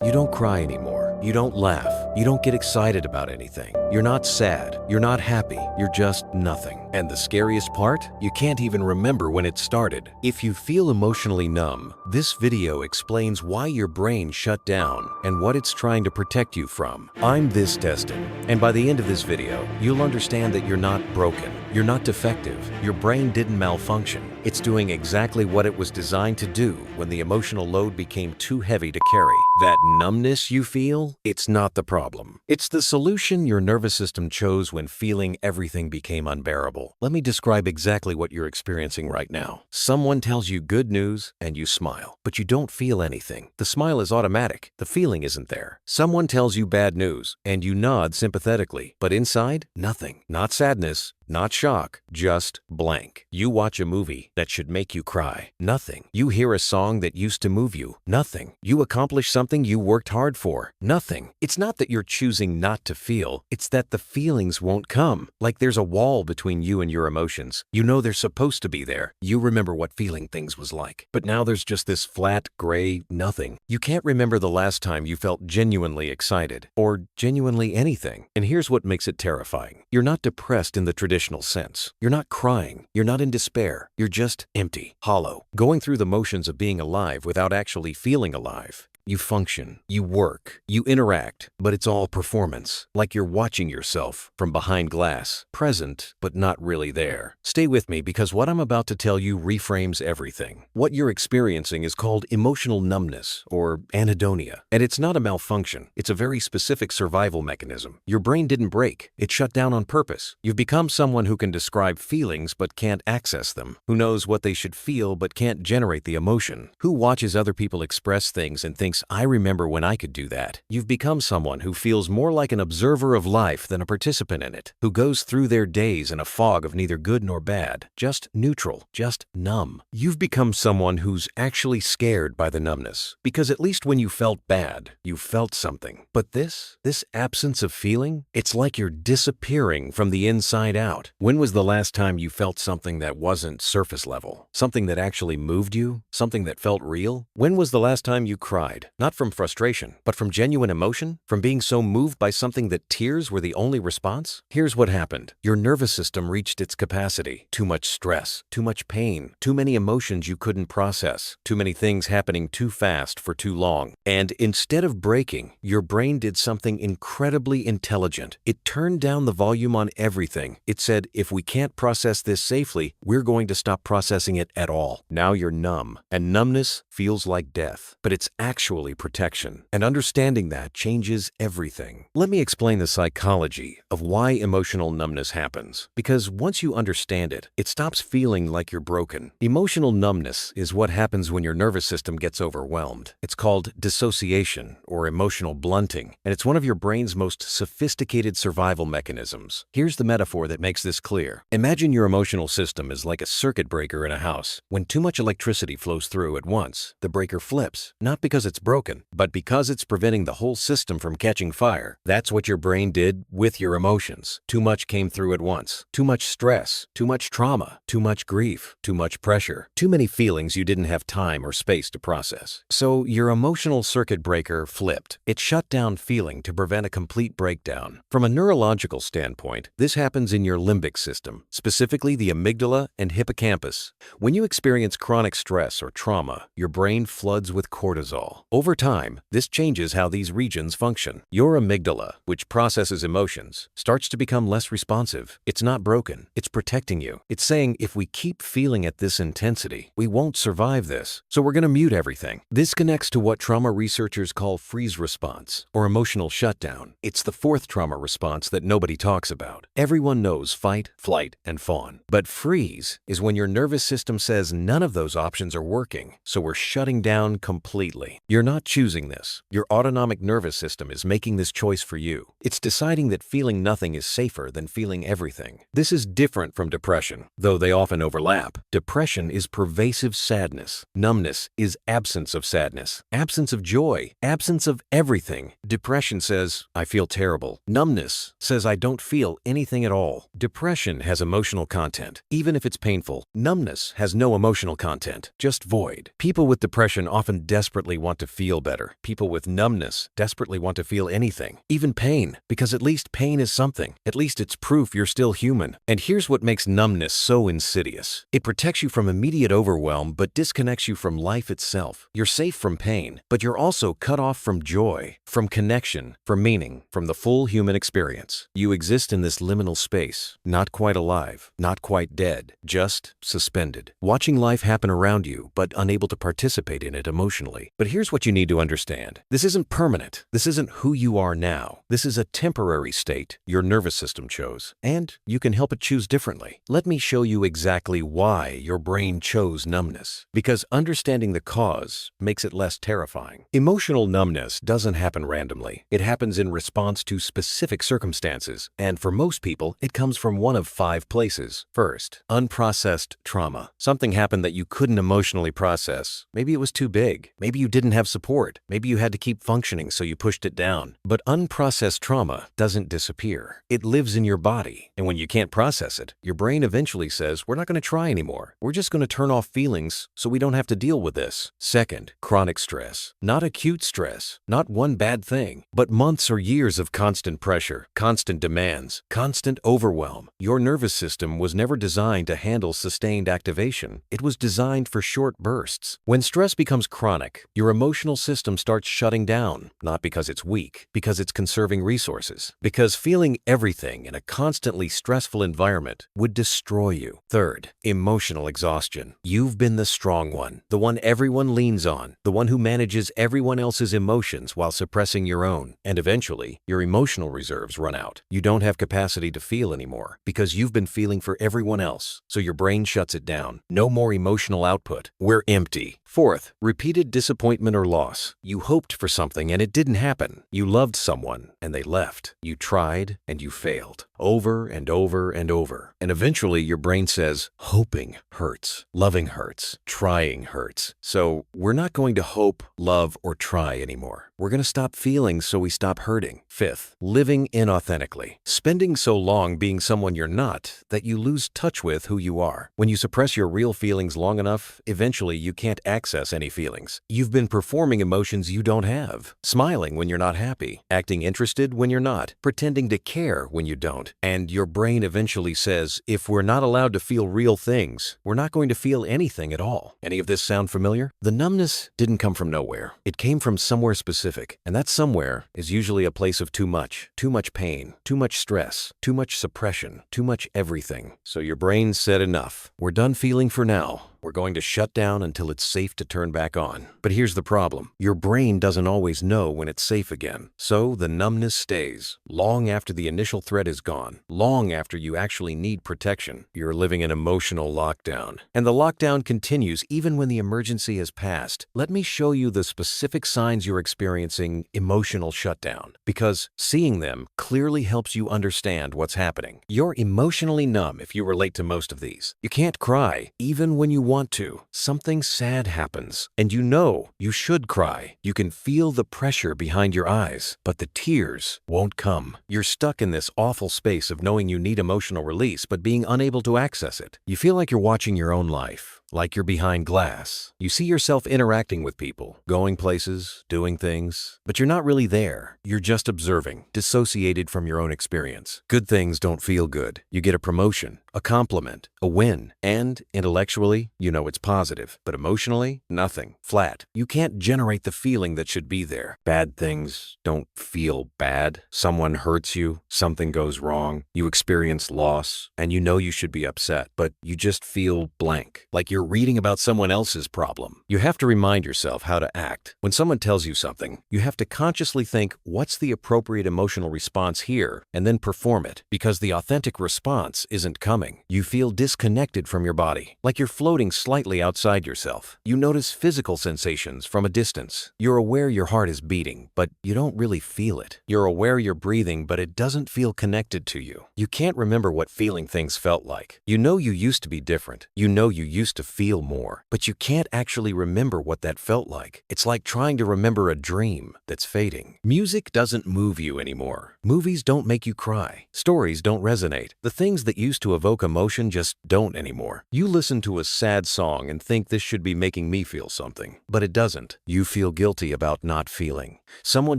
You don't cry anymore. You don't laugh. You don't get excited about anything. You're not sad. You're not happy. You're just nothing. And the scariest part? You can't even remember when it started. If you feel emotionally numb, this video explains why your brain shut down and what it's trying to protect you from. I'm this tested, and by the end of this video, you'll understand that you're not broken. You're not defective. Your brain didn't malfunction. It's doing exactly what it was designed to do when the emotional load became too heavy to carry. That numbness you feel, it's not the problem. It's the solution your nervous system chose when feeling everything became unbearable. Let me describe exactly what you're experiencing right now. Someone tells you good news and you smile, but you don't feel anything. The smile is automatic. The feeling isn't there. Someone tells you bad news and you nod sympathetically, but inside, nothing. Not sadness, not shock, just blank. You watch a movie that should make you cry. Nothing. You hear a song that used to move you. Nothing. You accomplish something you worked hard for. Nothing. It's not that you're choosing not to feel. It's that the feelings won't come. Like there's a wall between you and your emotions. You know they're supposed to be there. You remember what feeling things was like. But now there's just this flat, gray nothing. You can't remember the last time you felt genuinely excited or genuinely anything. And here's what makes it terrifying. You're not depressed in the traditional sense. You're not crying. You're not in despair. You're just empty, hollow, going through the motions of being alive without actually feeling alive. You function, you work, you interact, but it's all performance, like you're watching yourself from behind glass, present, but not really there. Stay with me because what I'm about to tell you reframes everything. What you're experiencing is called emotional numbness, or anhedonia, and it's not a malfunction. It's a very specific survival mechanism. Your brain didn't break. It shut down on purpose. You've become someone who can describe feelings but can't access them, who knows what they should feel but can't generate the emotion, who watches other people express things and thinks, I remember when I could do that. You've become someone who feels more like an observer of life than a participant in it, who goes through their days in a fog of neither good nor bad, just neutral, just numb. You've become someone who's actually scared by the numbness, because at least when you felt bad, you felt something. But this absence of feeling, it's like you're disappearing from the inside out. When was the last time you felt something that wasn't surface level? Something that actually moved you? Something that felt real? When was the last time you cried? Not from frustration, but from genuine emotion? From being so moved by something that tears were the only response? Here's what happened. Your nervous system reached its capacity. Too much stress, too much pain, too many emotions you couldn't process, too many things happening too fast for too long. And instead of breaking, your brain did something incredibly intelligent. It turned down the volume on everything. It said, if we can't process this safely, we're going to stop processing it at all. Now you're numb, and numbness feels like death, but it's actually protection, and understanding that changes everything. Let me explain the psychology of why emotional numbness happens, because once you understand it, it stops feeling like you're broken. Emotional numbness is what happens when your nervous system gets overwhelmed. It's called dissociation or emotional blunting, and it's one of your brain's most sophisticated survival mechanisms. Here's the metaphor that makes this clear. Imagine your emotional system is like a circuit breaker in a house. When too much electricity flows through at once, the breaker flips, not because it's broken, but because it's preventing the whole system from catching fire. That's what your brain did with your emotions. Too much came through at once. Too much stress, too much trauma, too much grief, too much pressure, too many feelings you didn't have time or space to process. So your emotional circuit breaker flipped. It shut down feeling to prevent a complete breakdown. From a neurological standpoint, this happens in your limbic system, specifically the amygdala and hippocampus. When you experience chronic stress or trauma, your brain floods with cortisol. Over time, this changes how these regions function. Your amygdala, which processes emotions, starts to become less responsive. It's not broken. It's protecting you. It's saying, if we keep feeling at this intensity, we won't survive this. So we're going to mute everything. This connects to what trauma researchers call freeze response or emotional shutdown. It's the fourth trauma response that nobody talks about. Everyone knows fight, flight, and fawn. But freeze is when your nervous system says none of those options are working, so we're shutting down completely. You're not choosing this. Your autonomic nervous system is making this choice for you. It's deciding that feeling nothing is safer than feeling everything. This is different from depression, though they often overlap. Depression is pervasive sadness. Numbness is absence of sadness, absence of joy, absence of everything. Depression says, I feel terrible. Numbness says, I don't feel anything at all. Depression has emotional content, even if it's painful. Numbness has no emotional content, just void. People with depression often desperately want to feel better. People with numbness desperately want to feel anything, even pain, because at least pain is something. At least it's proof you're still human. And here's what makes numbness so insidious. It protects you from immediate overwhelm, but disconnects you from life itself. You're safe from pain, but you're also cut off from joy, from connection, from meaning, from the full human experience. You exist in this liminal space, not quite alive, not quite dead, just suspended, watching life happen around you, but unable to participate in it emotionally. But here's what you need to understand. This isn't permanent. This isn't who you are now. This is a temporary state your nervous system chose, and you can help it choose differently. Let me show you exactly why your brain chose numbness, because understanding the cause makes it less terrifying. Emotional numbness doesn't happen randomly. It happens in response to specific circumstances, and for most people, it comes from one of 5 places. First, unprocessed trauma. Something happened that you couldn't emotionally process. Maybe it was too big. Maybe you didn't have support. Maybe you had to keep functioning, so you pushed it down. But unprocessed trauma doesn't disappear. It lives in your body, and when you can't process it, your brain eventually says, we're not going to try anymore. We're just going to turn off feelings so we don't have to deal with this. Second, chronic stress. Not acute stress, not one bad thing, but months or years of constant pressure, constant demands, constant overwhelm. Your nervous system was never designed to handle sustained activation. It was designed for short bursts. When stress becomes chronic, your emotional system starts shutting down, not because it's weak, because it's conserving resources, because feeling everything in a constantly stressful environment would destroy you. Third, emotional exhaustion. You've been the strong one, the one everyone leans on, the one who manages everyone else's emotions while suppressing your own. And eventually, your emotional reserves run out. You don't have capacity to feel anymore because you've been feeling for everyone else, so your brain shuts it down. No more emotional output. We're empty. Fourth, repeated disappointment or loss. You hoped for something and it didn't happen. You loved someone and they left. You tried and you failed. Over and over and over. And eventually your brain says, hoping hurts, loving hurts, trying hurts. So we're not going to hope, love, or try anymore. We're going to stop feeling so we stop hurting. Fifth, living inauthentically. Spending so long being someone you're not that you lose touch with who you are. When you suppress your real feelings long enough, eventually you can't access any feelings. You've been performing emotions you don't have. Smiling when you're not happy. Acting interested when you're not. Pretending to care when you don't. And your brain eventually says, if we're not allowed to feel real things, we're not going to feel anything at all. Any of this sound familiar? The numbness didn't come from nowhere. It came from somewhere specific. And that somewhere is usually a place of too much pain, too much stress, too much suppression, too much everything. So your brain said enough. We're done feeling for now. We're going to shut down until it's safe to turn back on. But here's the problem. Your brain doesn't always know when it's safe again. So the numbness stays. Long after the initial threat is gone. Long after you actually need protection. You're living in emotional lockdown. And the lockdown continues even when the emergency has passed. Let me show you the specific signs you're experiencing emotional shutdown. Because seeing them clearly helps you understand what's happening. You're emotionally numb if you relate to most of these. You can't cry, even when you want to. Something sad happens, and you know you should cry. You can feel the pressure behind your eyes, but the tears won't come. You're stuck in this awful space of knowing you need emotional release, but being unable to access it. You feel like you're watching your own life, like you're behind glass. You see yourself interacting with people, going places, doing things, but you're not really there. You're just observing, dissociated from your own experience. Good things don't feel good. You get a promotion, a compliment, a win, and intellectually, you know it's positive, but emotionally, nothing. Flat. You can't generate the feeling that should be there. Bad things don't feel bad. Someone hurts you, something goes wrong, you experience loss, and you know you should be upset, but you just feel blank, like you're reading about someone else's problem. You have to remind yourself how to act. When someone tells you something, you have to consciously think, what's the appropriate emotional response here, and then perform it, because the authentic response isn't coming. You feel disconnected from your body, like you're floating slightly outside yourself. You notice physical sensations from a distance. You're aware your heart is beating, but you don't really feel it. You're aware you're breathing, but it doesn't feel connected to you. You can't remember what feeling things felt like. You know you used to be different. You know you used to feel more, but you can't actually remember what that felt like. It's like trying to remember a dream that's fading. Music doesn't move you anymore. Movies don't make you cry. Stories don't resonate. The things that used to evoke evoke emotion just don't anymore. You listen to a sad song and think this should be making me feel something, but it doesn't. You feel guilty about not feeling. Someone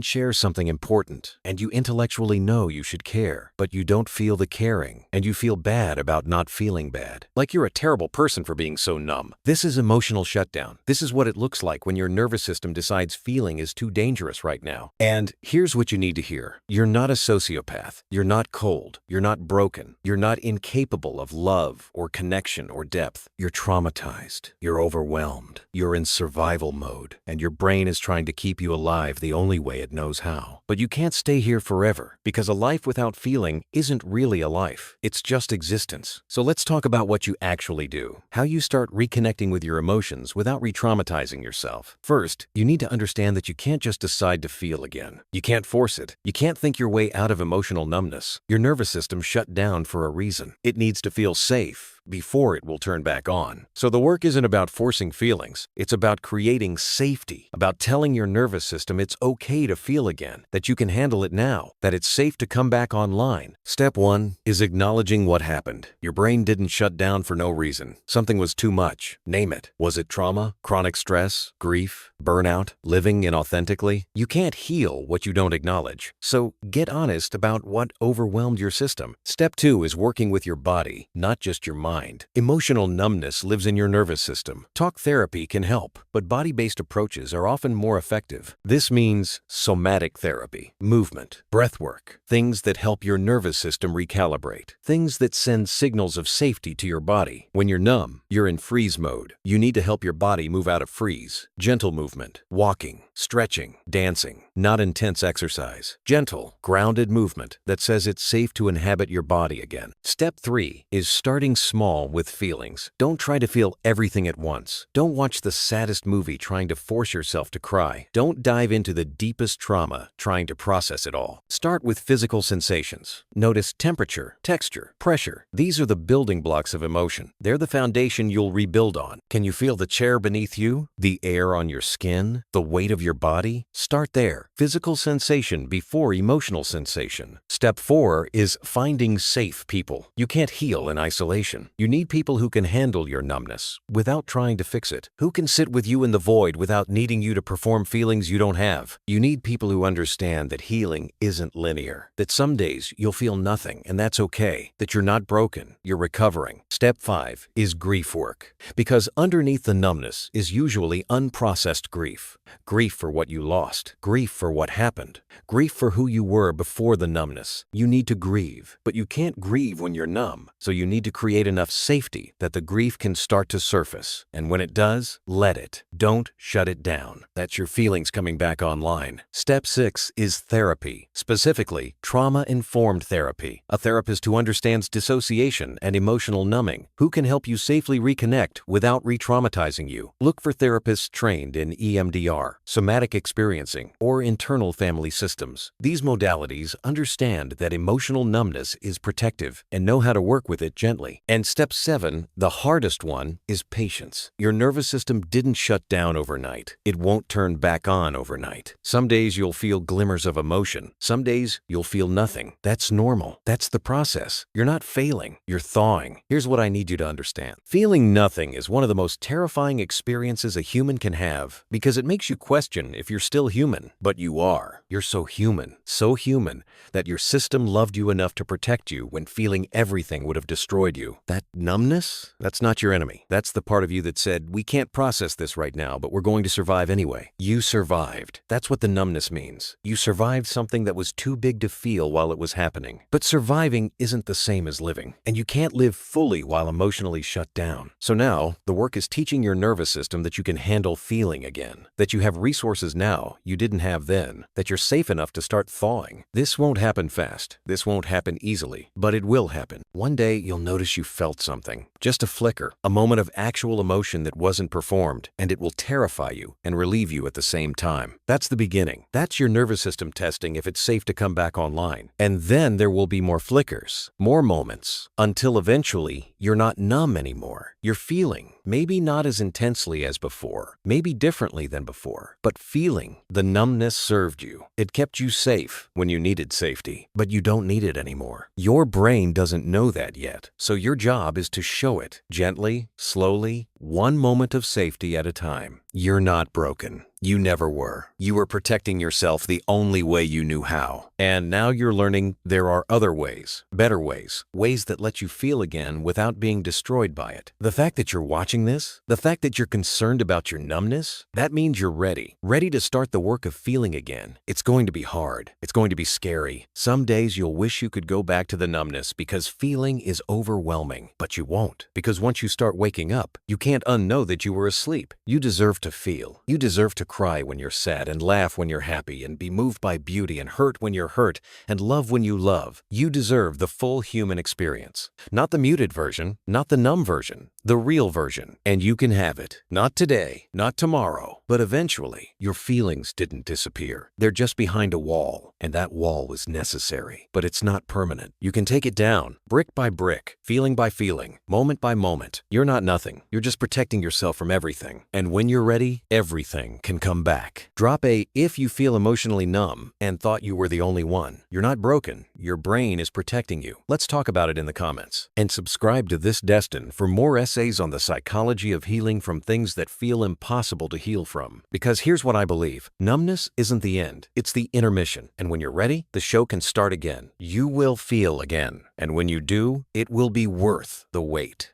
shares something important, and you intellectually know you should care, but you don't feel the caring, and you feel bad about not feeling bad. Like you're a terrible person for being so numb. This is emotional shutdown. This is what it looks like when your nervous system decides feeling is too dangerous right now. And here's what you need to hear. You're not a sociopath. You're not cold. You're not broken. You're not incapable of love or connection or depth. You're traumatized. You're overwhelmed. You're in survival mode, and your brain is trying to keep you alive the only way it knows how. But you can't stay here forever, because a life without feeling isn't really a life. It's just existence. So let's talk about what you actually do. How you start reconnecting with your emotions without re-traumatizing yourself. First, you need to understand that you can't just decide to feel again. You can't force it. You can't think your way out of emotional numbness. Your nervous system shut down for a reason. It needs to feel safe before it will turn back on. So the work isn't about forcing feelings. It's about creating safety, about telling your nervous system it's okay to feel again, that you can handle it now, that it's safe to come back online. Step 1 is acknowledging what happened. Your brain didn't shut down for no reason. Something was too much. Name it. Was it trauma, chronic stress, grief, burnout, living inauthentically? You can't heal what you don't acknowledge. So get honest about what overwhelmed your system. Step 2 is working with your body, not just your mind. Emotional numbness lives in your nervous system. Talk therapy can help, but body-based approaches are often more effective. This means somatic therapy, movement, breath work, things that help your nervous system recalibrate, things that send signals of safety to your body. When you're numb, you're in freeze mode. You need to help your body move out of freeze. Gentle movement, walking, stretching, dancing, not intense exercise. Gentle, grounded movement that says it's safe to inhabit your body again. Step 3 is starting small with feelings. Don't try to feel everything at once. Don't watch the saddest movie trying to force yourself to cry. Don't dive into the deepest trauma trying to process it all. Start with physical sensations. Notice temperature, texture, pressure. These are the building blocks of emotion. They're the foundation you'll rebuild on. Can you feel the chair beneath you? The air on your skin? The weight of your body? Start there. Physical sensation before emotional sensation. Step 4 is finding safe people. You can't heal in isolation. You need people who can handle your numbness without trying to fix it, who can sit with you in the void without needing you to perform feelings you don't have. You need people who understand that healing isn't linear, that some days you'll feel nothing and that's okay, that you're not broken, you're recovering. Step 5 is grief work, because underneath the numbness is usually unprocessed grief. Grief for what you lost, grief for what happened, grief for who you were before the numbness. You need to grieve, but you can't grieve when you're numb, so you need to create enough safety that the grief can start to surface. And when it does, let it. Don't shut it down. That's your feelings coming back online. Step 6 is therapy, specifically trauma-informed therapy. A therapist who understands dissociation and emotional numbing, who can help you safely reconnect without re-traumatizing you. Look for therapists trained in EMDR, somatic experiencing, or internal family systems. These modalities understand that emotional numbness is protective and know how to work with it gently. And step 7, the hardest one, is patience. Your nervous system didn't shut down overnight. It won't turn back on overnight. Some days you'll feel glimmers of emotion. Some days you'll feel nothing. That's normal. That's the process. You're not failing. You're thawing. Here's what I need you to understand. Feeling nothing is one of the most terrifying experiences a human can have, because it makes you question if you're still human. But you are. You're so human that your system loved you enough to protect you when feeling everything would have destroyed you. That numbness? That's not your enemy. That's the part of you that said, we can't process this right now, but we're going to survive anyway. You survived. That's what the numbness means. You survived something that was too big to feel while it was happening. But surviving isn't the same as living, and you can't live fully while emotionally shut down. So now, the work is teaching your nervous system that you can handle feeling again, that you have resources now you didn't have then, that you're safe enough to start thawing. This won't happen fast. This won't happen easily, but it will happen. One day, you'll notice you felt something. Just a flicker, a moment of actual emotion that wasn't performed, and it will terrify you and relieve you at the same time. That's the beginning. That's your nervous system testing if it's safe to come back online. And then there will be more flickers, more moments, until eventually you're not numb anymore. You're feeling. Maybe not as intensely as before, maybe differently than before, but feeling. The numbness served you. It kept you safe when you needed safety, but you don't need it anymore. Your brain doesn't know that yet, so your job is to show it gently, slowly, one moment of safety at a time. You're not broken. You never were. You were protecting yourself the only way you knew how. And now you're learning there are other ways, better ways, ways that let you feel again without being destroyed by it. The fact that you're watching this, the fact that you're concerned about your numbness, that means you're ready. Ready to start the work of feeling again. It's going to be hard. It's going to be scary. Some days you'll wish you could go back to the numbness because feeling is overwhelming. But you won't. Because once you start waking up, you can't unknow that you were asleep. You deserve to feel. You deserve to cry when you're sad and laugh when you're happy and be moved by beauty and hurt when you're hurt and love when you love. You deserve the full human experience. Not the muted version, not the numb version, the real version. And you can have it. Not today, not tomorrow, but eventually. Your feelings didn't disappear. They're just behind a wall, and that wall was necessary. But it's not permanent. You can take it down, brick by brick, feeling by feeling, moment by moment. You're not nothing. You're just protecting yourself from everything. And when you're ready, everything can come back. Drop a "if you feel emotionally numb and thought you were the only one." You're not broken. Your brain is protecting you. Let's talk about it in the comments. And subscribe to This Destin for more essays on the psychology of healing from things that feel impossible to heal from. Because here's what I believe. Numbness isn't the end. It's the intermission. And when you're ready, the show can start again. You will feel again. And when you do, it will be worth the wait.